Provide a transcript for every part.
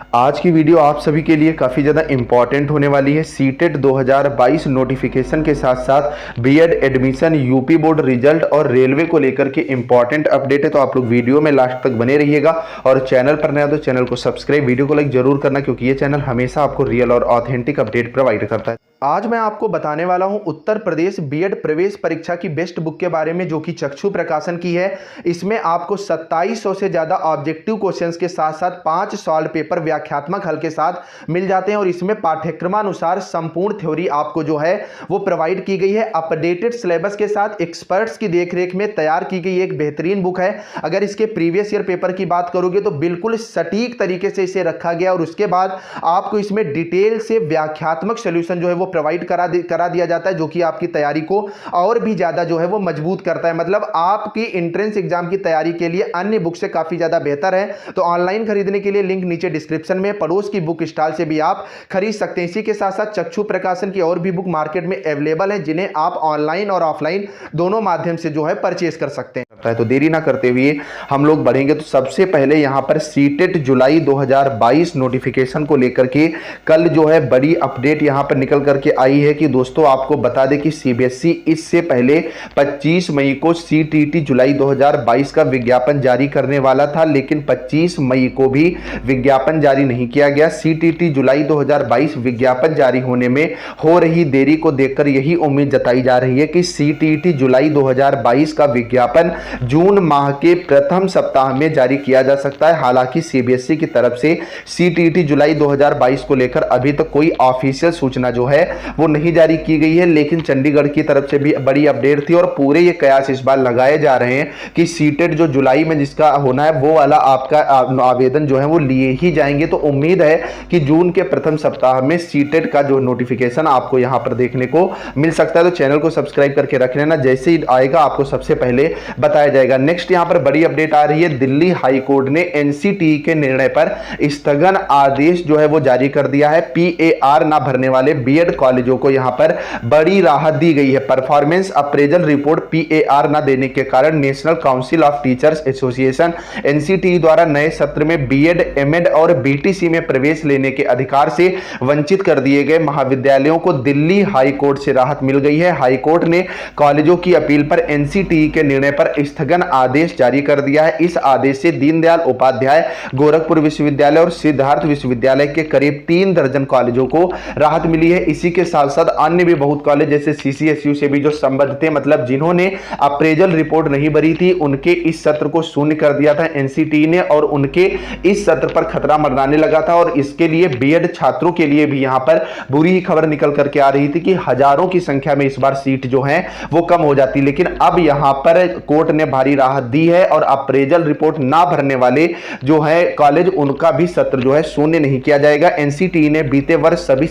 आज की वीडियो आप सभी के लिए काफ़ी ज़्यादा इम्पॉर्टेंट होने वाली है। सीटेट 2022 नोटिफिकेशन के साथ साथ BEd admission, UP board result और रेलवे को लेकर के इम्पॉर्टेंट अपडेट है, तो आप लोग वीडियो में लास्ट तक बने रहिएगा। और चैनल पर नया तो चैनल को सब्सक्राइब, वीडियो को लाइक जरूर करना, क्योंकि ये चैनल हमेशा आपको रियल और ऑथेंटिक अपडेट प्रोवाइड करता है। आज मैं आपको बताने वाला हूं उत्तर प्रदेश बीएड प्रवेश परीक्षा की बेस्ट बुक के बारे में, जो कि चक्षु प्रकाशन की है। इसमें आपको 2700 से ज़्यादा ऑब्जेक्टिव क्वेश्चंस के साथ साथ 5 सॉल्व पेपर व्याख्यात्मक हल के साथ मिल जाते हैं। और इसमें पाठ्यक्रमानुसार संपूर्ण थ्योरी आपको जो है वो प्रोवाइड की गई है। अपडेटेड सिलेबस के साथ एक्सपर्ट्स की देखरेख में तैयार की गई एक बेहतरीन बुक है। अगर इसके प्रीवियस ईयर पेपर की बात करोगे तो बिल्कुल सटीक तरीके से इसे रखा गया, और उसके बाद आपको इसमें डिटेल से व्याख्यात्मक सोल्यूशन जो है वो प्रोवाइड करा दिया जाता है, जो कि आपकी तैयारी को और भी ज्यादा जो है वो मजबूत करता है। मतलब आपकी एंट्रेंस एग्जाम की तैयारी के लिए अन्य बुक से काफी ज्यादा बेहतर है। तो ऑनलाइन खरीदने के लिए लिंक नीचे डिस्क्रिप्शन में, पड़ोस की बुक स्टॉल से भी आप खरीद सकते हैं। इसी के साथ साथ चक्षु प्रकाशन की और भी बुक मार्केट में अवेलेबल है, जिन्हें आप ऑनलाइन और ऑफलाइन दोनों माध्यम से जो है परचेज कर सकते हैं। तो देरी ना करते हुए हम लोग बढ़ेंगे। तो सबसे पहले यहां पर सीटेट जुलाई 2022 नोटिफिकेशन को लेकर के कल जो है बड़ी अपडेट यहां पर निकल करके आई है कि दोस्तों आपको बता दें कि सीबीएसई इससे पहले 25 मई को सीटीटी जुलाई 2022 का विज्ञापन जारी करने वाला था, लेकिन 25 मई को भी विज्ञापन जारी नहीं किया गया। सीटीटी जुलाई 2022 विज्ञापन जारी होने में हो रही देरी को देखकर यही उम्मीद जताई जा रही है कि सीटीटी जुलाई 2022 का विज्ञापन जून माह के प्रथम सप्ताह में जारी किया जा सकता है। हालांकि सीबीएसई की तरफ से सीटीटी जुलाई 2022 को लेकर अभी तक कोई ऑफिशियल सूचना जो है वो नहीं जारी की गई है, लेकिन चंडीगढ़ की तरफ से भी बड़ी अपडेट थी और पूरे ये कयास इस बार लगाए जा रहे हैं कि सीटेट जो जुलाई में जिसका होना है वो वाला आपका आवेदन जो है वो लिए ही जाएंगे। तो उम्मीद है कि जून के प्रथम सप्ताह में सीटेट का जो नोटिफिकेशन आपको यहां पर देखने को मिल सकता है। तो चैनल को सब्सक्राइब करके रख लेना, जैसे ही आएगा आपको सबसे पहले बताया जाएगा। नेक्स्ट यहां पर बड़ी अपडेट आ रही है। दिल्ली हाईकोर्ट ने एनसीटीई के निर्णय पर स्थगन आदेश जो है वो जारी कर दिया है। पीएआर ना भरने वाले बीएड कॉलेजों को यहां पर बड़ी राहत दी गई है। परफॉर्मेंस अप्रेजल रिपोर्ट पीएआर ना देने के कारण national council of teachers association NCTE द्वारा नए सत्र में बीएड, एमएड और बीटीसी में प्रवेश लेने के अधिकार से वंचित कर दिए गए महाविद्यालयों को दिल्ली हाईकोर्ट से राहत मिल गई है। हाईकोर्ट ने कॉलेजों की अपील पर एनसीटीई के निर्णय पर स्थगन आदेश जारी कर दिया है। इस आदेश से दीनदयाल उपाध्याय, गोरखपुर विश्वविद्यालय और सिद्धार्थ विश्वविद्यालय के करीब 3 दर्जन कॉलेजों को राहत मिली है। इसी के साथ साथ अन्य भी बहुत कॉलेज जैसे सीसीएसयू से भी जो संबद्ध थे, मतलब जिन्होंने अप्रेजल रिपोर्ट नहीं भरी थी, उनके इस सत्र को शून्य कर दिया था एनसीटीई ने, और उनके इस सत्र पर खतरा मंडराने लगा था। और इसके लिए बीएड छात्रों के लिए भी यहां पर बुरी ही खबर निकल करके आ रही थी कि हजारों की संख्या में इस बार सीट जो है वो कम हो जाती। लेकिन अब यहां पर कोर्ट ने भारी राहत दी है, और अप्रेजल रिपोर्ट ना भरने वाले जो है कॉलेज, उनका भी सत्र जो है शून्य नहीं किया जाएगा। एनसीटीई ने बीते वर्ष सभी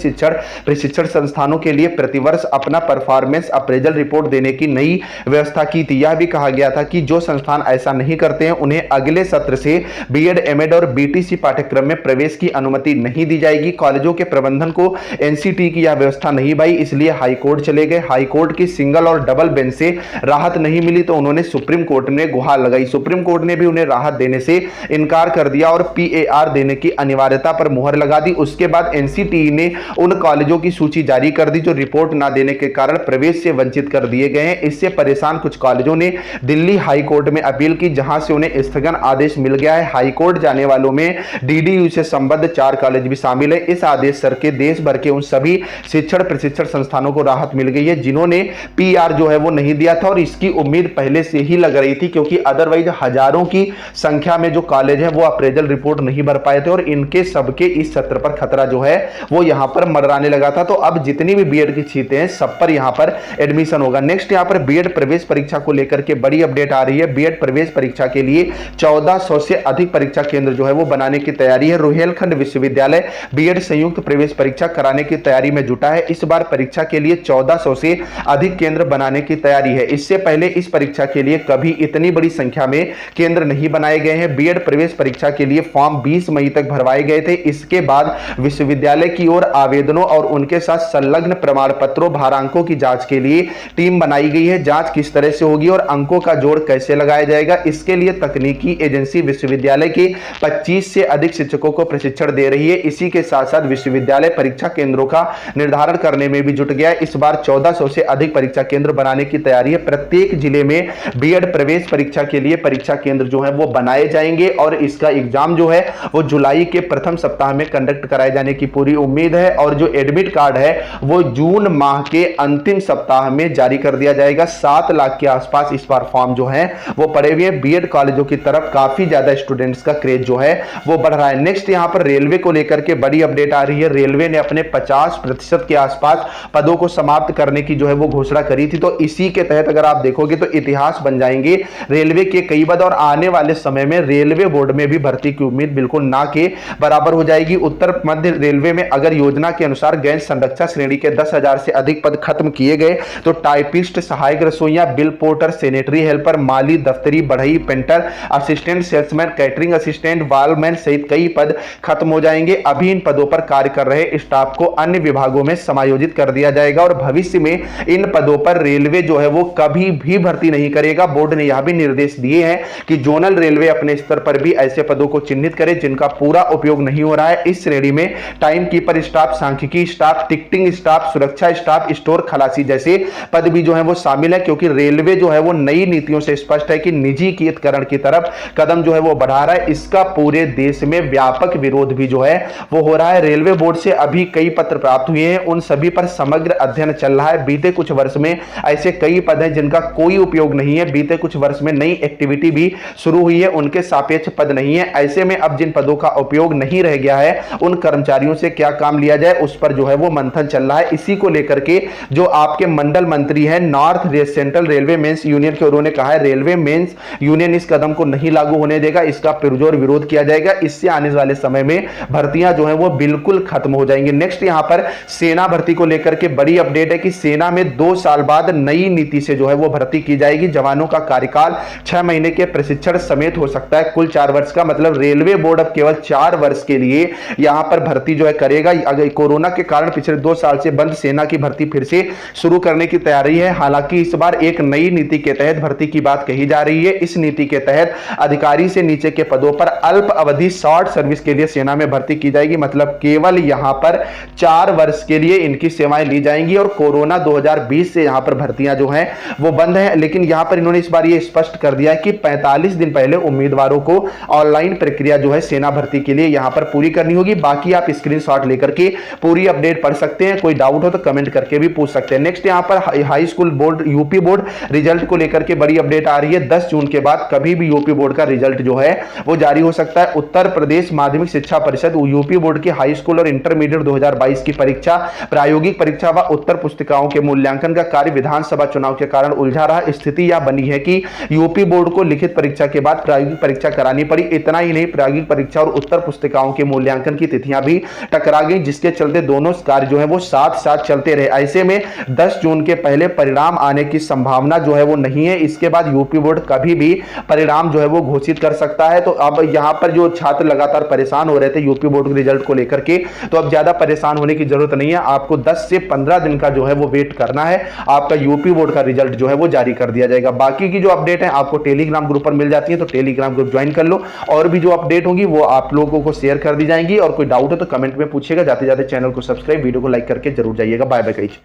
प्रशिक्षण संस्थानों के लिए प्रतिवर्ष अपना परफॉर्मेंस अप्रेजल रिपोर्ट देने की नई व्यवस्था की थी। यह भी कहा गया था कि जो संस्थान ऐसा नहीं करते हैं उन्हें अगले सत्र से बीएड, एमएड और बीटीसी पाठ्यक्रम में प्रवेश की अनुमति नहीं दी जाएगी। कॉलेजों के प्रबंधन को एनसीटीई की यह व्यवस्था नहीं भाई, इसलिए हाईकोर्ट चले गए। हाईकोर्ट की सिंगल और डबल बेंच से राहत नहीं मिली तो उन्होंने सुप्रीम कोर्ट में गुहार लगाई। सुप्रीम कोर्ट ने भी उन्हें राहत देने से इनकार कर दिया और पीएआर देने की अनिवार्यता पर मुहर लगा दी। उसके बाद एनसीटीई ने उन कॉलेजों की सूची जारी कर दी जो रिपोर्ट ना देने के कारण प्रवेश से वंचित कर दिए गए हैं। इससे परेशान कुछ कॉलेजों ने दिल्ली हाईकोर्ट में अपील की, जहां से उन्हें स्थगन आदेश मिल गया है। हाईकोर्ट जाने वालों में डीडीयू से संबद्ध 4 कॉलेज भी शामिल है। इस आदेश सर के देश भर के उन सभी शिक्षण प्रशिक्षण संस्थानों को राहत मिल गई है जिन्होंने पीआर जो है वो नहीं दिया था, और इसकी उम्मीद पहले से ही लग रही थी, क्योंकि अदरवाइज हजारों की संख्या में जो कॉलेज है वो अप्रेजल रिपोर्ट नहीं भर पाए थे, और इनके सबके इस सत्र पर खतरा जो है वो यहां पर मंडराने लगा था। तो अब जितनी भी बीएड की सीटें हैं सब पर यहां पर एडमिशन होगा। नेक्स्ट यहां पर बीएड प्रवेश परीक्षा को लेकर के बड़ी अपडेट आ रही है। बीएड प्रवेश परीक्षा के लिए 1400 से अधिक परीक्षा केंद्र जो है वो बनाने की तैयारी है। रुहेलखंड विश्वविद्यालय बीएड संयुक्त प्रवेश परीक्षा कराने की तैयारी में जुटा है। इस बार परीक्षा के लिए 1400 से अधिक केंद्र बनाने की तैयारी है। इससे पहले इस परीक्षा के लिए कभी इतनी बड़ी संख्या में केंद्र नहीं बनाए गए हैं। बीएड प्रवेश परीक्षा के लिए फॉर्म 20 मई तक भरवाए गए थे। इसके बाद विश्वविद्यालय की ओर आवेदनों और उनके साथ संलग्न प्रमाण पत्रों भारांकों की जांच के लिए टीम बनाई गई है। जांच किस तरह से होगी और अंकों का जोड़ कैसे लगाया जाएगा, इसके लिए तकनीकी एजेंसी विश्वविद्यालय के 25 से अधिक शिक्षकों को प्रशिक्षण दे रही है। इसी के साथ साथ विश्वविद्यालय परीक्षा केंद्रों का निर्धारण करने में भी जुट गया है। इस बार 1400 से अधिक परीक्षा केंद्र बनाने की तैयारी है। प्रत्येक जिले में बीएड प्रवेश परीक्षा के लिए परीक्षा केंद्र जो है वो बनाए जाएंगे और इसका एग्जाम जो है वो जुलाई के प्रथम सप्ताह में कंडक्ट कराए जाने की पूरी उम्मीद है और जो एडमिट कार्ड है वो जून माह के अंतिम सप्ताह में जारी कर दिया जाएगा। 7 लाख के आसपास इस बार फॉर्म जो है वो पड़े हुए हैं। बीएड कॉलेजों की तरफ काफी ज्यादा स्टूडेंट्स का क्रेज जो है वो बढ़ रहा है। नेक्स्ट यहां पर रेलवे को लेकर के बड़ी अपडेट आ रही है। रेलवे ने अपने 50% के आसपास पदों को समाप्त करने की जो है वो घोषणा करी थी, तो इसी के तहत अगर आप देखोगे तो इतिहास बन जाएंगे रेलवे के कई पद और आने वाले समय में रेलवे बोर्ड में भी भर्ती की उम्मीद बिल्कुल ना के बराबर हो जाएगी। उत्तर मध्य रेलवे में अगर योजना के अनुसार गैस संरक्षक श्रेणी के 10,000 से अधिक पद खत्म किए गए तो टाइपिस्ट, सहायक रसोइया, बिल पोर्टर, सैनिटरी हेल्पर, माली, दफ्तरी, बढ़ई, painter, assistant salesman, catering assistant, valveman सहित कई पद खत्म हो जाएंगे। अभी इन पदों पर कार्य कर रहे स्टाफ को अन्य विभागों में समायोजित कर दिया जाएगा और भविष्य में इन पदों पर रेलवे जो है वो कभी भी भर्ती नहीं करेगा। बोर्ड ने यह भी निर्देश दिए हैं कि जोनल रेलवे अपने स्तर पर भी ऐसे पदों को चिन्हित करे जिनका पूरा उपयोग नहीं हो रहा है। इस श्रेणी में टाइम कीपर स्टाफ, सांख्यिकी स्टाफ, टिकटिंग स्टाफ, सुरक्षा स्टाफ, स्टोर खलासी जैसे पद भी जो है वो शामिल है, क्योंकि रेलवे जो है वो नई नीतियों से स्पष्ट है कि निजीकरण की तरफ कदम जो है वो बढ़ा रहा है। इसका पूरे देश में व्यापक विरोध भी जो है वो हो रहा है। रेलवे बोर्ड से अभी कई पत्र प्राप्त हुए हैं, उन सभी पर समग्र अध्ययन चल रहा है। बीते कुछ वर्ष में ऐसे कई पद हैं जिनका कोई उपयोग नहीं है। बीते कुछ वर्ष में नई एक्टिविटी भी शुरू हुई है, उनके सापेक्ष पद नहीं है। ऐसे में अब जिन पदों का उपयोग नहीं रह गया है उन कर्मचारियों से क्या काम लिया जाए उस पर जो है वो मंथन चल रहा है। इसी को लेकर के जो आपके मंडल मंत्री हैं North Central Railway Men's Union के, उन्होंने कहा है रेलवे मेंस यूनियन इस कदम को नहीं लागू होने देगा, इसका पुरजोर विरोध किया जाएगा। इससे आने वाले समय में भर्तियां जो है वो बिल्कुल खत्म हो जाएंगी। नेक्स्ट यहां पर सेना भर्ती को लेकर के बड़ी अपडेट है कि सेना में 2 साल बाद नई नीति से जो है वो भर्ती की जाएगी। जवानों का कार्यकाल 6 महीने के प्रशिक्षण समेत हो सकता है, कुल 4 वर्ष का। मतलब रेलवे बोर्ड अब केवल 4 वर्ष के लिए यहां पर भर्ती जो है करेगा। अगर कोरोना के कारण पिछले 2 साल से बंद सेना की भर्ती फिर से शुरू करने की तैयारी है। हालांकि इस बार एक नई नीति के तहत भर्ती की बात कही जा रही है। इस नीति के तहत अधिकारी से नीचे के पदों पर अल्प अवधि शॉर्ट सर्विस के लिए सेना में भर्ती की जाएगी। मतलब केवल यहां पर 4 वर्ष के लिए इनकी सेवाएं ली जाएंगी और कोरोना 2020 से यहां पर भर्तियां जो हैं वो बंद है। लेकिन यहां पर इन्होंने इस बार ये स्पष्ट कर दिया है कि 45 दिन पहले उम्मीदवारों को ऑनलाइन प्रक्रिया जो है सेना भर्ती के लिए यहां पर पूरी करनी होगी। बाकी आप स्क्रीनशॉट लेकर के पूरी अपडेट पढ़ सकते हैं, कोई डाउट हो तो कमेंट करके भी पूछ सकते हैं। नेक्स्ट यहां पर high school board UP board result को लेकर के बड़ी अपडेट आ रही है। 10 जून के बाद कभी भी यूपी बोर्ड का रिजल्ट जो है वो जारी हो सकता है। उत्तर प्रदेश माध्यमिक शिक्षा परिषद यूपी बोर्ड की हाई स्कूल और इंटरमीडिएट 2022 की परीक्षा, प्रायोगिक परीक्षा व उत्तर पुस्तिकाओं के मूल्यांकन का कार्य विधानसभा चुनाव के कारण उलझा रहा। स्थिति यह बनी है कि यूपी बोर्ड को लिखित परीक्षा के बाद प्रायोगिक परीक्षा करानी पड़ी। इतना ही नहीं, प्रायोगिक परीक्षा और उत्तर पुस्तिकाओं के मूल्यांकन की तिथियां भी टकरा गई, जिसके चलते दोनों कार्य जो है वो साथ साथ चलते रहे। ऐसे में 10 जून के पहले परिणाम आने की संभावना जो है वो नहीं है। इसके बाद यूपी बोर्ड कभी भी परिणाम जो है वो घोषित कर सकता है। तो अब यहां पर जो छात्र लगातार परेशान हो रहे थे यूपी बोर्ड के रिजल्ट को लेकर के, तो अब ज्यादा परेशान होने की जरूरत नहीं है। आपको 10 से 15 दिन का जो है वो वेट करना है, आपका यूपी बोर्ड का रिजल्ट जो है वो जारी कर दिया जाएगा। बाकी की जो अपडेट है आपको टेलीग्राम ग्रुप पर मिल जाती है, तो टेलीग्राम ग्रुप ज्वाइन कर लो और भी जो अपडेट होंगी वो आप लोगों को शेयर कर दी जाएंगी। और कोई डाउट है तो कमेंट में पूछिएगा। जाते जाते चैनल को सब्सक्राइब, वीडियो को लाइक करके जरूर जाइएगा। Bye bye guys.